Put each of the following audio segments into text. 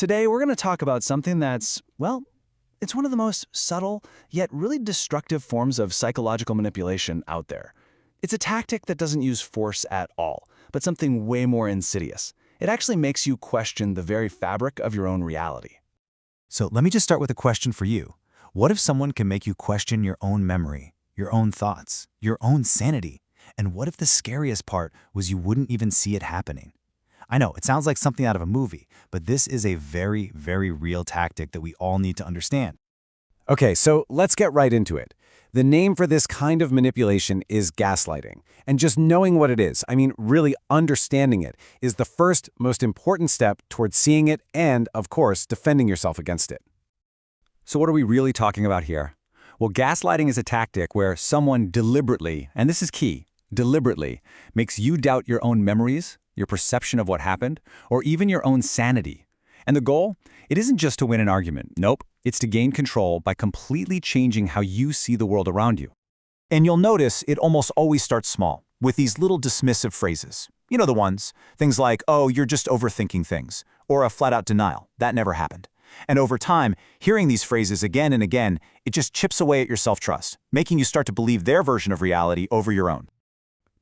Today, we're going to talk about something that's, well, it's one of the most subtle, yet really destructive forms of psychological manipulation out there. It's a tactic that doesn't use force at all, but something way more insidious. It actually makes you question the very fabric of your own reality. So let me just start with a question for you. What if someone can make you question your own memory, your own thoughts, your own sanity? And what if the scariest part was you wouldn't even see it happening? I know, it sounds like something out of a movie, but this is a very, very real tactic that we all need to understand. Okay, so let's get right into it. The name for this kind of manipulation is gaslighting. And just knowing what it is, really understanding it, is the first, most important step towards seeing it and, of course, defending yourself against it. So what are we really talking about here? Well, gaslighting is a tactic where someone deliberately, and this is key, deliberately makes you doubt your own memories, your perception of what happened, or even your own sanity. And the goal? It isn't just to win an argument. Nope. It's to gain control by completely changing how you see the world around you. And you'll notice it almost always starts small, with these little dismissive phrases. You know the ones. Things like, oh, you're just overthinking things, or a flat-out denial. That never happened. And over time, hearing these phrases again and again, it just chips away at your self-trust, making you start to believe their version of reality over your own.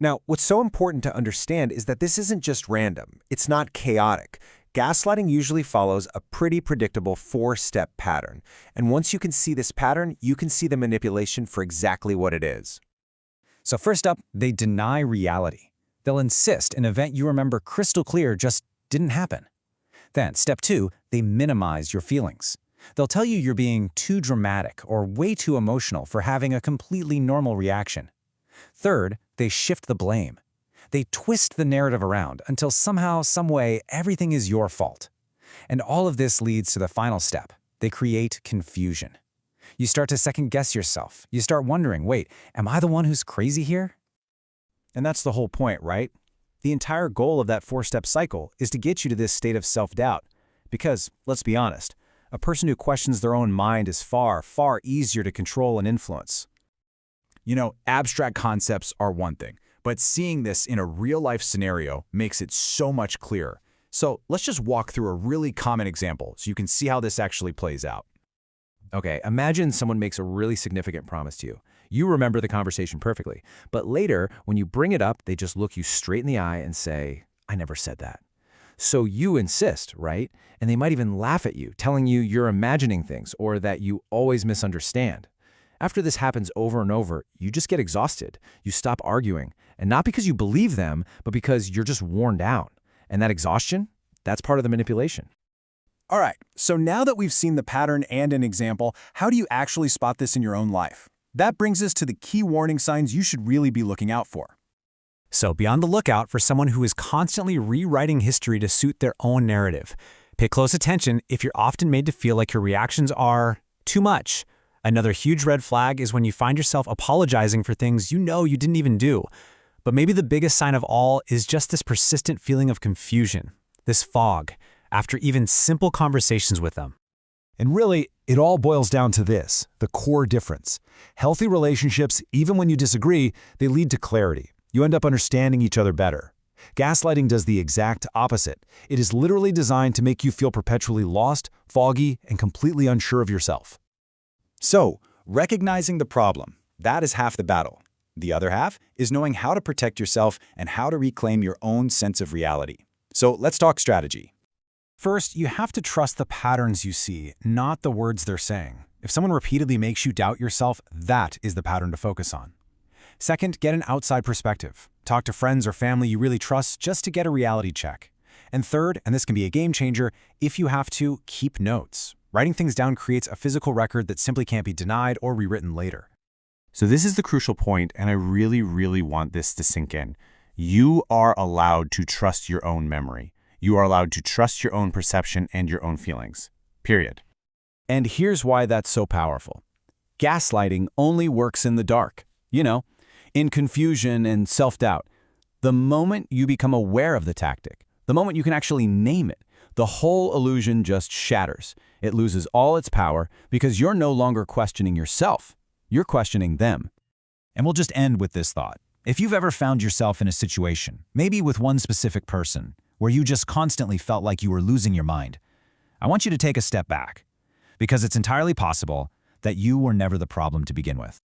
Now, what's so important to understand is that this isn't just random. It's not chaotic. Gaslighting usually follows a pretty predictable four-step pattern. And once you can see this pattern, you can see the manipulation for exactly what it is. So first up, they deny reality. They'll insist an event you remember crystal clear just didn't happen. Then, step two, they minimize your feelings. They'll tell you you're being too dramatic or way too emotional for having a completely normal reaction. Third, they shift the blame. They twist the narrative around until somehow, some way, everything is your fault. And all of this leads to the final step. They create confusion. You start to second-guess yourself. You start wondering, wait, am I the one who's crazy here? And that's the whole point, right? The entire goal of that four-step cycle is to get you to this state of self-doubt. Because, let's be honest, a person who questions their own mind is far, far easier to control and influence. You know, abstract concepts are one thing, but seeing this in a real-life scenario makes it so much clearer. So let's just walk through a really common example so you can see how this actually plays out. Okay, imagine someone makes a really significant promise to you. You remember the conversation perfectly, but later, when you bring it up, they just look you straight in the eye and say, "I never said that." So you insist, right? And they might even laugh at you, telling you you're imagining things or that you always misunderstand. After this happens over and over, you just get exhausted. You stop arguing, and not because you believe them, but because you're just worn down. And that exhaustion, that's part of the manipulation. All right, so now that we've seen the pattern and an example, how do you actually spot this in your own life? That brings us to the key warning signs you should really be looking out for. So be on the lookout for someone who is constantly rewriting history to suit their own narrative. Pay close attention if you're often made to feel like your reactions are too much. Another huge red flag is when you find yourself apologizing for things you know you didn't even do. But maybe the biggest sign of all is just this persistent feeling of confusion, this fog, after even simple conversations with them. And really, it all boils down to this, the core difference. Healthy relationships, even when you disagree, they lead to clarity. You end up understanding each other better. Gaslighting does the exact opposite. It is literally designed to make you feel perpetually lost, foggy, and completely unsure of yourself. So, recognizing the problem, that is half the battle. The other half is knowing how to protect yourself and how to reclaim your own sense of reality. So let's talk strategy. First, you have to trust the patterns you see, not the words they're saying. If someone repeatedly makes you doubt yourself, that is the pattern to focus on. Second, get an outside perspective. Talk to friends or family you really trust just to get a reality check. And third, and this can be a game changer, if you have to, keep notes. Writing things down creates a physical record that simply can't be denied or rewritten later. So this is the crucial point, and I really, really want this to sink in. You are allowed to trust your own memory. You are allowed to trust your own perception and your own feelings. Period. And here's why that's so powerful. Gaslighting only works in the dark. You know, in confusion and self-doubt. The moment you become aware of the tactic, the moment you can actually name it, the whole illusion just shatters. It loses all its power because you're no longer questioning yourself. You're questioning them. And we'll just end with this thought. If you've ever found yourself in a situation, maybe with one specific person, where you just constantly felt like you were losing your mind, I want you to take a step back, because it's entirely possible that you were never the problem to begin with.